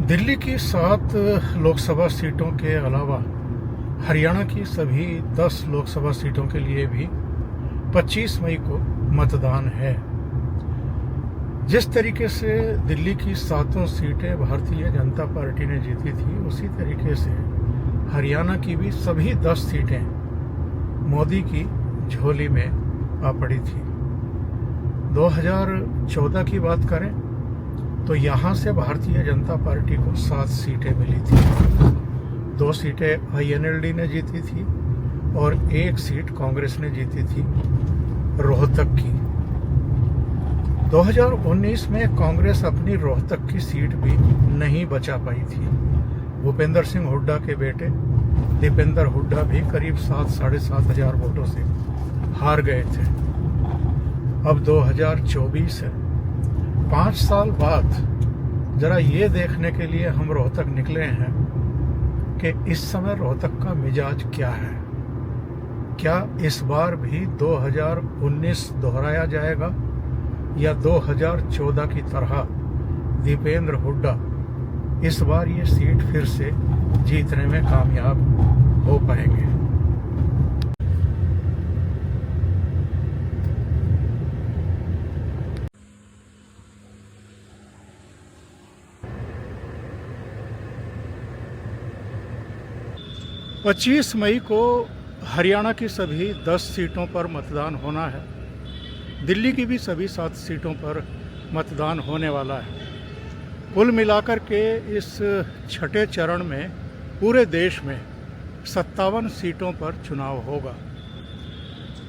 दिल्ली की 7 लोकसभा सीटों के अलावा हरियाणा की सभी 10 लोकसभा सीटों के लिए भी 25 मई को मतदान है। जिस तरीके से दिल्ली की 7 सीटें भारतीय जनता पार्टी ने जीती थी, उसी तरीके से हरियाणा की भी सभी 10 सीटें मोदी की झोली में आ पड़ी थी। 2014 की बात करें तो यहाँ से भारतीय जनता पार्टी को 7 सीटें मिली थी। 2 सीटें INLD ने जीती थी और 1 सीट कांग्रेस ने जीती थी रोहतक की। 2019 में कांग्रेस अपनी रोहतक की सीट भी नहीं बचा पाई थी। भूपेंद्र सिंह हुड्डा के बेटे दीपेंद्र हुड्डा भी करीब 7-7.5 हजार वोटों से हार गए थे। अब 2024 है। 5 साल बाद जरा ये देखने के लिए हम रोहतक निकले हैं कि इस समय रोहतक का मिजाज क्या है। क्या इस बार भी 2019 दोहराया जाएगा या 2014 की तरह दीपेंद्र हुड्डा इस बार ये सीट फिर से जीतने में कामयाब हो पाएंगे। पच्चीस मई को हरियाणा की सभी 10 सीटों पर मतदान होना है। दिल्ली की भी सभी 7 सीटों पर मतदान होने वाला है। कुल मिलाकर के इस छठे चरण में पूरे देश में 57 सीटों पर चुनाव होगा।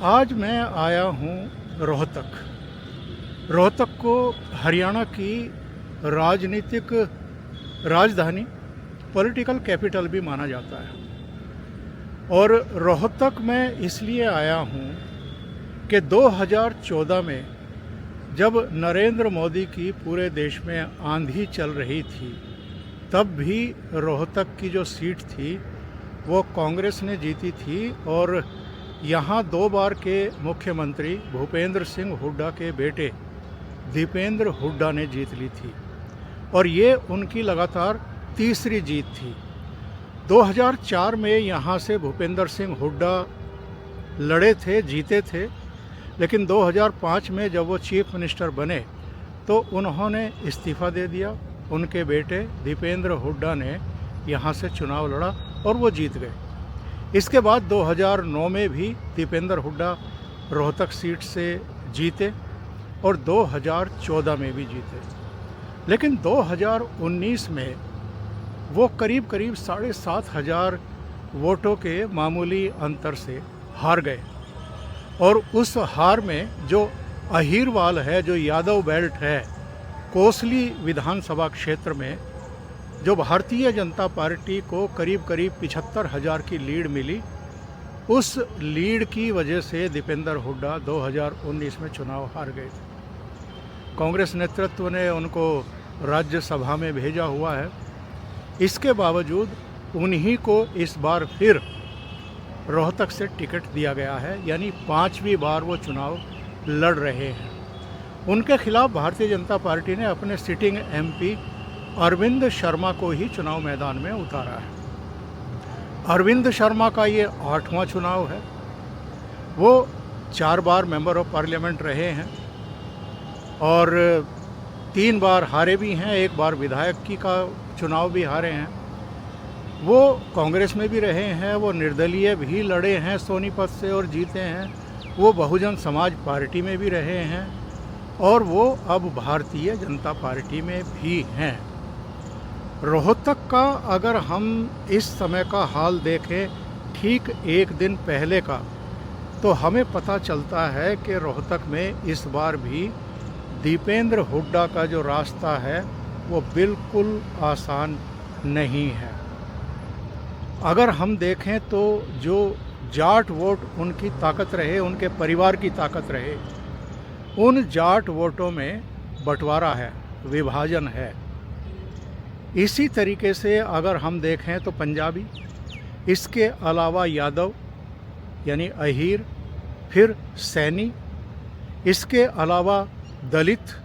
आज मैं आया हूँ रोहतक को हरियाणा की राजनीतिक राजधानी, पॉलिटिकल कैपिटल भी माना जाता है। और रोहतक में इसलिए आया हूँ कि 2014 में जब नरेंद्र मोदी की पूरे देश में आंधी चल रही थी, तब भी रोहतक की जो सीट थी वो कांग्रेस ने जीती थी और यहाँ 2 बार के मुख्यमंत्री भूपेंद्र सिंह हुड्डा के बेटे दीपेंद्र हुड्डा ने जीत ली थी और ये उनकी लगातार तीसरी जीत थी। 2004 में यहाँ से भूपेंद्र सिंह हुड्डा लड़े थे, जीते थे, लेकिन 2005 में जब वो चीफ मिनिस्टर बने तो उन्होंने इस्तीफ़ा दे दिया। उनके बेटे दीपेंद्र हुड्डा ने यहाँ से चुनाव लड़ा और वो जीत गए। इसके बाद 2009 में भी दीपेंद्र हुड्डा रोहतक सीट से जीते और 2014 में भी जीते, लेकिन 2019 में वो करीब 7,500 वोटों के मामूली अंतर से हार गए। और उस हार में जो अहीरवाल है, जो यादव बेल्ट है, कोसली विधानसभा क्षेत्र में जो भारतीय जनता पार्टी को करीब 75,000 की लीड मिली, उस लीड की वजह से दीपेंद्र हुड्डा 2019 में चुनाव हार गए थे। कांग्रेस नेतृत्व ने उनको राज्यसभा में भेजा हुआ है। इसके बावजूद उन्हीं को इस बार फिर रोहतक से टिकट दिया गया है, यानी 5वीं बार वो चुनाव लड़ रहे हैं। उनके खिलाफ भारतीय जनता पार्टी ने अपने सिटिंग MP अरविंद शर्मा को ही चुनाव मैदान में उतारा है। अरविंद शर्मा का ये 8वां चुनाव है। वो 4 बार मेंबर ऑफ पार्लियामेंट रहे हैं और 3 बार हारे भी हैं, 1 बार विधायक की का चुनाव भी हारे हैं। वो कांग्रेस में भी रहे हैं, वो निर्दलीय भी लड़े हैं सोनीपत से और जीते हैं, वो बहुजन समाज पार्टी में भी रहे हैं और वो अब भारतीय जनता पार्टी में भी हैं। रोहतक का अगर हम इस समय का हाल देखें, ठीक 1 दिन पहले का, तो हमें पता चलता है कि रोहतक में इस बार भी दीपेंद्र हुड्डा का जो रास्ता है वो बिल्कुल आसान नहीं है। अगर हम देखें तो जो जाट वोट उनकी ताकत रहे, उनके परिवार की ताकत रहे, उन जाट वोटों में बंटवारा है, विभाजन है। इसी तरीके से अगर हम देखें तो पंजाबी, इसके अलावा यादव यानी अहीर, फिर सैनी, इसके अलावा दलित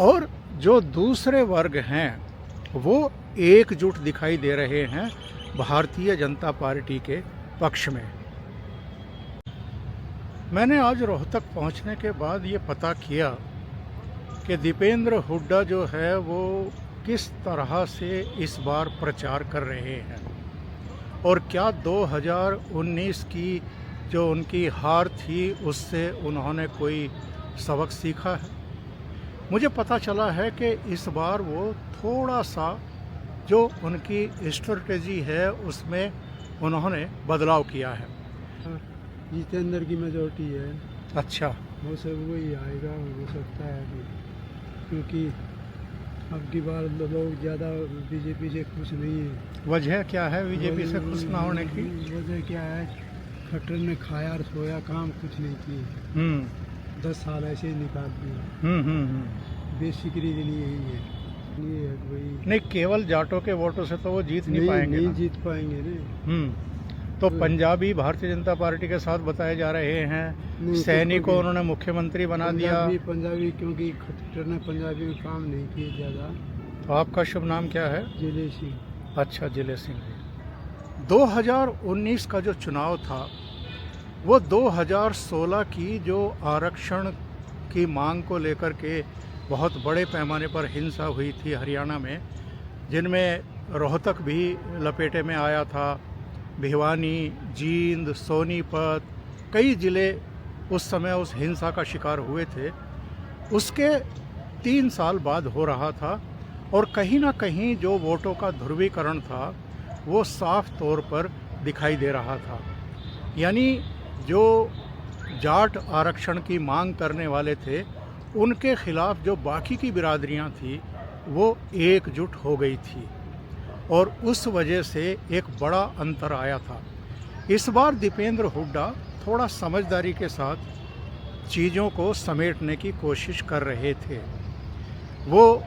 और जो दूसरे वर्ग हैं वो एकजुट दिखाई दे रहे हैं भारतीय जनता पार्टी के पक्ष में। मैंने आज रोहतक पहुंचने के बाद ये पता किया कि दीपेंद्र हुड्डा जो है वो किस तरह से इस बार प्रचार कर रहे हैं और क्या 2019 की जो उनकी हार थी उससे उन्होंने कोई सबक सीखा है। मुझे पता चला है कि इस बार वो थोड़ा सा जो उनकी स्ट्रेटजी है उसमें उन्होंने बदलाव किया है। जितेंद्र की मेजोरिटी है। अच्छा, वो सब वही आएगा, हो सकता है अभी, क्योंकि अब की बार लोग ज़्यादा बीजेपी से खुश नहीं है। वजह क्या है बीजेपी से खुश ना होने की? वजह क्या है, खट्टर ने खाया और सोया, काम कुछ नहीं किए। 10 साल ऐसे ही निकाल दिए। बेसिक रीजन यही है। ये वही नहीं, केवल जाटों के वोटों से तो वो जीत नहीं पाएंगे। नहीं जीत पाएंगे ना। तो पंजाबी भारतीय जनता पार्टी के साथ बताए जा रहे हैं। सैनी को उन्होंने मुख्यमंत्री बना दिया। पंजाबी क्योंकि खट्टर ने पंजाबी में काम नहीं किए ज़्यादा। तो आपका शुभ नाम क्या है? जिले सिंह। अच्छा, जिले सिंह। 2019 का जो चुनाव था वो 2016 की जो आरक्षण की मांग को लेकर के बहुत बड़े पैमाने पर हिंसा हुई थी हरियाणा में, जिनमें रोहतक भी लपेटे में आया था। भिवानी, जींद, सोनीपत, कई ज़िले उस समय उस हिंसा का शिकार हुए थे। उसके 3 साल बाद हो रहा था और कहीं ना कहीं जो वोटों का ध्रुवीकरण था वो साफ तौर पर दिखाई दे रहा था। यानी जो जाट आरक्षण की मांग करने वाले थे उनके खिलाफ जो बाकी की बिरादरियां थी वो एकजुट हो गई थी और उस वजह से एक बड़ा अंतर आया था। इस बार दीपेंद्र हुड्डा थोड़ा समझदारी के साथ चीज़ों को समेटने की कोशिश कर रहे थे। वो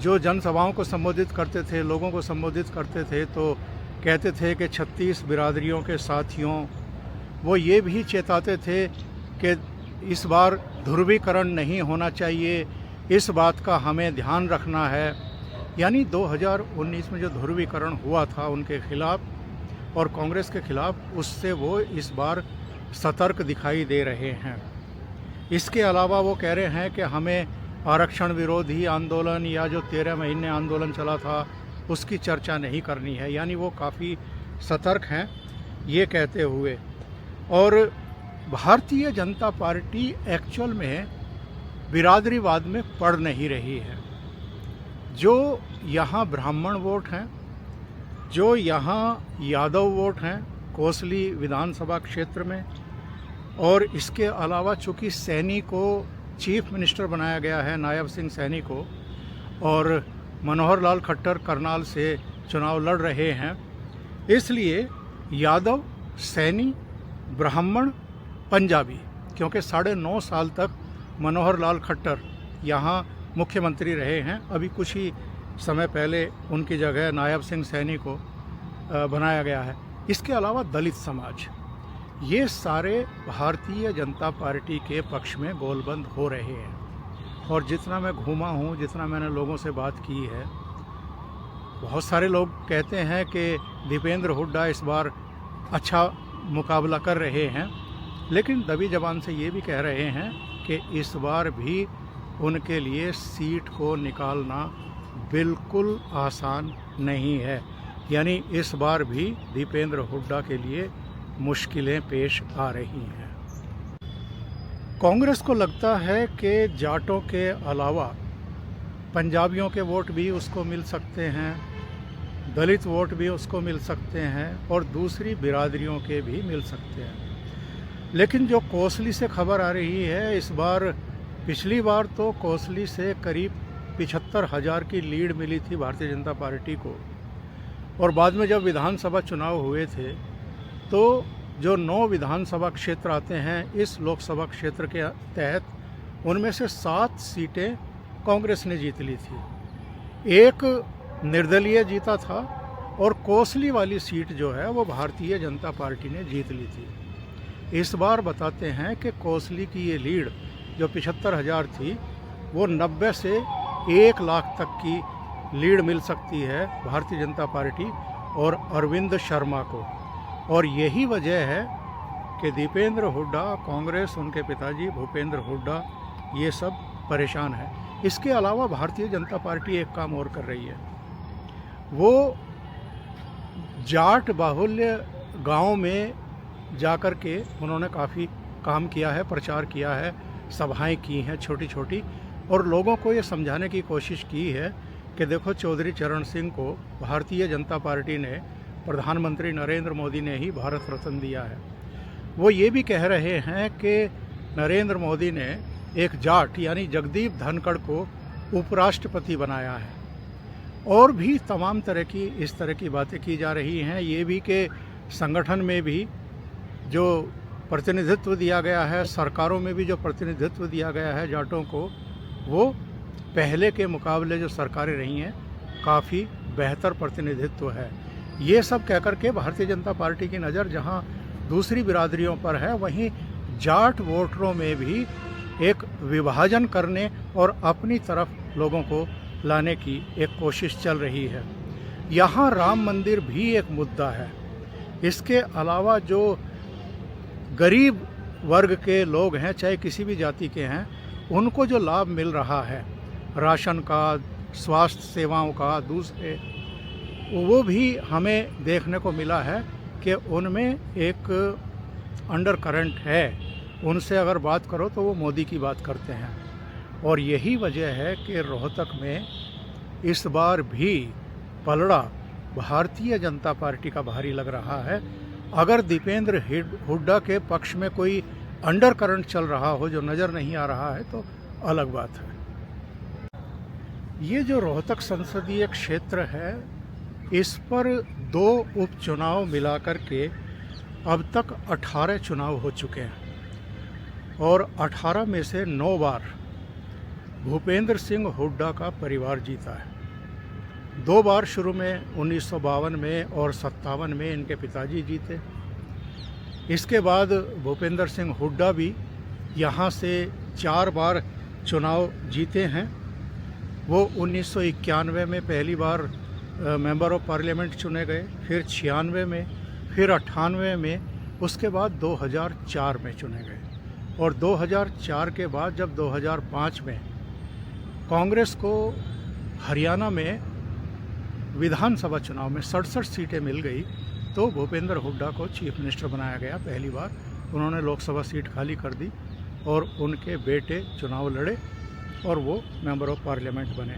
जो जनसभाओं को संबोधित करते थे, लोगों को संबोधित करते थे, तो कहते थे कि 36 बिरादरियों के साथियों, वो ये भी चेताते थे कि इस बार ध्रुवीकरण नहीं होना चाहिए, इस बात का हमें ध्यान रखना है। यानी 2019 में जो ध्रुवीकरण हुआ था उनके खिलाफ और कांग्रेस के खिलाफ, उससे वो इस बार सतर्क दिखाई दे रहे हैं। इसके अलावा वो कह रहे हैं कि हमें आरक्षण विरोधी आंदोलन या जो 13 महीने आंदोलन चला था उसकी चर्चा नहीं करनी है। यानी वो काफ़ी सतर्क हैं ये कहते हुए। और भारतीय जनता पार्टी एक्चुअल में बिरादरीवाद में पड़ नहीं रही है। जो यहाँ ब्राह्मण वोट हैं, जो यहाँ यादव वोट हैं कोसली विधानसभा क्षेत्र में, और इसके अलावा चूँकि सैनी को चीफ मिनिस्टर बनाया गया है, नायब सिंह सैनी को, और मनोहर लाल खट्टर करनाल से चुनाव लड़ रहे हैं, इसलिए यादव, सैनी, ब्राह्मण, पंजाबी, क्योंकि 9.5 साल तक मनोहर लाल खट्टर यहाँ मुख्यमंत्री रहे हैं, अभी कुछ ही समय पहले उनकी जगह नायब सिंह सैनी को बनाया गया है। इसके अलावा दलित समाज, ये सारे भारतीय जनता पार्टी के पक्ष में गोलबंद हो रहे हैं। और जितना मैं घूमा हूँ, जितना मैंने लोगों से बात की है, बहुत सारे लोग कहते हैं कि दीपेंद्र हुड्डा इस बार अच्छा मुकाबला कर रहे हैं, लेकिन दबी जबान से ये भी कह रहे हैं कि इस बार भी उनके लिए सीट को निकालना बिल्कुल आसान नहीं है। यानी इस बार भी दीपेंद्र हुड्डा के लिए मुश्किलें पेश आ रही हैं। कांग्रेस को लगता है कि जाटों के अलावा पंजाबियों के वोट भी उसको मिल सकते हैं, दलित वोट भी उसको मिल सकते हैं और दूसरी बिरादरियों के भी मिल सकते हैं। लेकिन जो कोसली से खबर आ रही है, इस बार, पिछली बार तो कोसली से करीब 75,000 की लीड मिली थी भारतीय जनता पार्टी को, और बाद में जब विधानसभा चुनाव हुए थे तो जो 9 विधानसभा क्षेत्र आते हैं इस लोकसभा क्षेत्र के तहत, उनमें से 7 सीटें कांग्रेस ने जीत ली थी, एक निर्दलीय जीता था, और कोसली वाली सीट जो है वो भारतीय जनता पार्टी ने जीत ली थी। इस बार बताते हैं कि कोसली की ये लीड जो 75,000 थी वो 90 से 1 लाख तक की लीड मिल सकती है भारतीय जनता पार्टी और अरविंद शर्मा को। और यही वजह है कि दीपेंद्र हुड्डा, कांग्रेस, उनके पिताजी भूपेंद्र हुड्डा, ये सब परेशान है। इसके अलावा भारतीय जनता पार्टी एक काम और कर रही है, वो जाट बाहुल्य गांव में जाकर के उन्होंने काफ़ी काम किया है, प्रचार किया है, सभाएं की हैं छोटी छोटी, और लोगों को ये समझाने की कोशिश की है कि देखो चौधरी चरण सिंह को भारतीय जनता पार्टी ने, प्रधानमंत्री नरेंद्र मोदी ने ही भारत रत्न दिया है। वो ये भी कह रहे हैं कि नरेंद्र मोदी ने एक जाट यानी जगदीप धनखड़ को उपराष्ट्रपति बनाया है। और भी तमाम तरह की इस तरह की बातें की जा रही हैं। ये भी कि संगठन में भी जो प्रतिनिधित्व दिया गया है, सरकारों में भी जो प्रतिनिधित्व दिया गया है जाटों को, वो पहले के मुकाबले जो सरकारें रही हैं काफ़ी बेहतर प्रतिनिधित्व है। ये सब कहकर के भारतीय जनता पार्टी की नज़र जहां दूसरी बिरादरियों पर है, वहीं जाट वोटरों में भी एक विभाजन करने और अपनी तरफ लोगों को लाने की एक कोशिश चल रही है। यहाँ राम मंदिर भी एक मुद्दा है। इसके अलावा जो गरीब वर्ग के लोग हैं, चाहे किसी भी जाति के हैं, उनको जो लाभ मिल रहा है राशन का, स्वास्थ्य सेवाओं का, दूसरे, वो भी हमें देखने को मिला है कि उनमें एक अंडर करंट है। उनसे अगर बात करो तो वो मोदी की बात करते हैं। और यही वजह है कि रोहतक में इस बार भी पलड़ा भारतीय जनता पार्टी का भारी लग रहा है। अगर दीपेंद्र हुड्डा के पक्ष में कोई अंडर करंट चल रहा हो जो नज़र नहीं आ रहा है तो अलग बात है। ये जो रोहतक संसदीय क्षेत्र है, इस पर 2 उपचुनाव मिलाकर के अब तक 18 चुनाव हो चुके हैं और 18 में से 9 बार भूपेंद्र सिंह हुड्डा का परिवार जीता है। 2 बार शुरू में 1952 में और 57 में इनके पिताजी जीते। इसके बाद भूपेंद्र सिंह हुड्डा भी यहाँ से 4 बार चुनाव जीते हैं। वो 1991 में पहली बार मेंबर ऑफ पार्लियामेंट चुने गए, फिर 96 में, फिर 98 में, उसके बाद 2004 में चुने गए। और 2004 के बाद जब 2005 में कांग्रेस को हरियाणा में विधानसभा चुनाव में 67 सीटें मिल गई तो भूपेंद्र हुड्डा को चीफ मिनिस्टर बनाया गया। पहली बार उन्होंने लोकसभा सीट खाली कर दी और उनके बेटे चुनाव लड़े और वो मेंबर ऑफ पार्लियामेंट बने।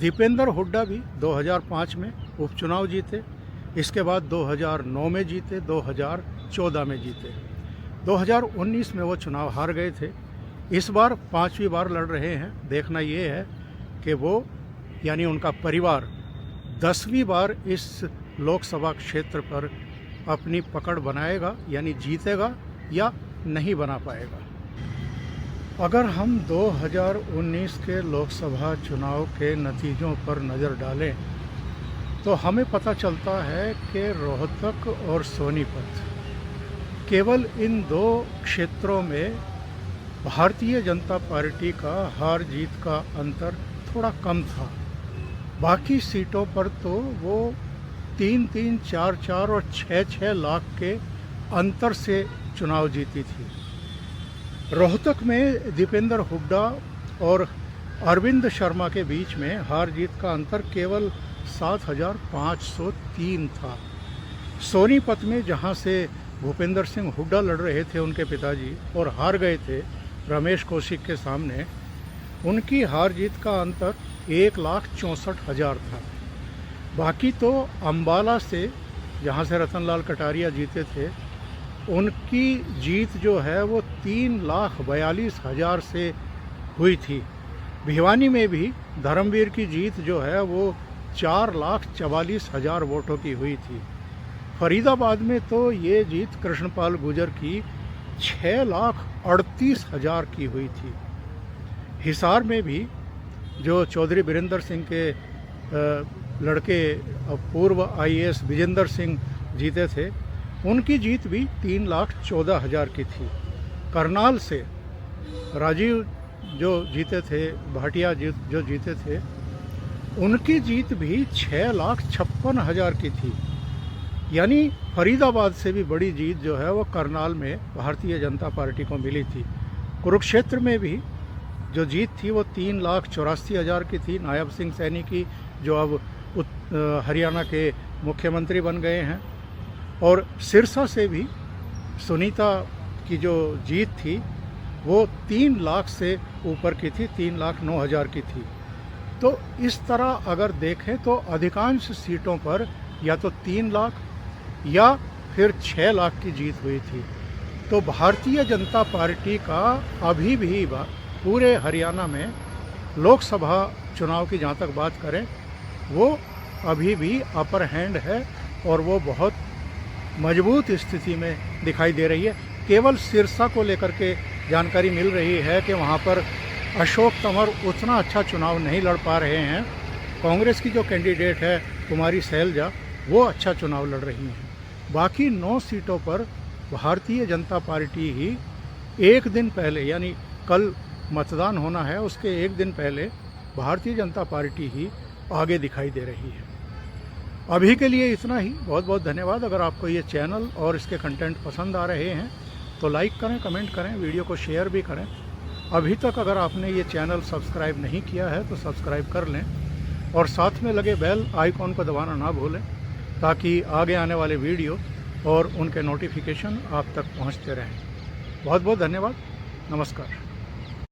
दीपेंद्र हुड्डा भी 2005 में उपचुनाव जीते, इसके बाद 2009 में जीते, 2014 में जीते, 2019 में वो चुनाव हार गए थे। इस बार 5वीं बार लड़ रहे हैं। देखना ये है कि वो यानी उनका परिवार 10वीं बार इस लोकसभा क्षेत्र पर अपनी पकड़ बनाएगा, यानी जीतेगा या नहीं बना पाएगा। अगर हम 2019 के लोकसभा चुनाव के नतीजों पर नज़र डालें तो हमें पता चलता है कि रोहतक और सोनीपत, केवल इन 2 क्षेत्रों में भारतीय जनता पार्टी का हार जीत का अंतर थोड़ा कम था। बाकी सीटों पर तो वो 3-3, 4-4 और 6-6 लाख के अंतर से चुनाव जीती थी। रोहतक में दीपेंद्र हुड्डा और अरविंद शर्मा के बीच में हार जीत का अंतर केवल 7,503 था। सोनीपत में जहां से भूपेंद्र सिंह हुड्डा लड़ रहे थे, उनके पिताजी, और हार गए थे रमेश कौशिक के सामने, उनकी हार जीत का अंतर 1,64,000 था। बाकी तो अम्बाला से, जहाँ से रतनलाल कटारिया जीते थे, उनकी जीत जो है वो 3,42,000 से हुई थी। भिवानी में भी धर्मवीर की जीत जो है वो 4,44,000 वोटों की हुई थी। फरीदाबाद में तो ये जीत कृष्णपाल गुर्जर की 6,38,000 की हुई थी। हिसार में भी जो चौधरी बीरेंद्र सिंह के लड़के पूर्व IAS विजेंद्र सिंह जीते थे, उनकी जीत भी 3,14,000 की थी। करनाल से राजीव जो जीते थे, भाटिया जो जीते थे, उनकी जीत भी 6,56,000 की थी। यानी फरीदाबाद से भी बड़ी जीत जो है वो करनाल में भारतीय जनता पार्टी को मिली थी। कुरुक्षेत्र में भी जो जीत थी वो 3,84,000 की थी। नायब सिंह सैनी की जो अब हरियाणा के मुख्यमंत्री बन गए हैं। और सिरसा से भी सुनीता की जो जीत थी वो 3 लाख से ऊपर की थी, 3,09,000 की थी। तो इस तरह अगर देखें तो अधिकांश सीटों पर या तो 3 लाख या फिर 6 लाख की जीत हुई थी। तो भारतीय जनता पार्टी का अभी भी पूरे हरियाणा में लोकसभा चुनाव की जहाँ तक बात करें वो अभी भी अपर हैंड है और वो बहुत मजबूत स्थिति में दिखाई दे रही है। केवल सिरसा को लेकर के जानकारी मिल रही है कि वहाँ पर अशोक तंवर उतना अच्छा चुनाव नहीं लड़ पा रहे हैं। कांग्रेस की जो कैंडिडेट है कुमारी सैलजा वो अच्छा चुनाव लड़ रही हैं। बाकी 9 सीटों पर भारतीय जनता पार्टी ही एक दिन पहले, यानी कल मतदान होना है उसके एक दिन पहले भारतीय जनता पार्टी ही आगे दिखाई दे रही है। अभी के लिए इतना ही। बहुत बहुत धन्यवाद। अगर आपको ये चैनल और इसके कंटेंट पसंद आ रहे हैं तो लाइक करें, कमेंट करें, वीडियो को शेयर भी करें। अभी तक अगर आपने ये चैनल सब्सक्राइब नहीं किया है तो सब्सक्राइब कर लें और साथ में लगे बेल आइकॉन को दबाना ना भूलें ताकि आगे आने वाले वीडियो और उनके नोटिफिकेशन आप तक पहुंचते रहें। बहुत बहुत धन्यवाद। नमस्कार।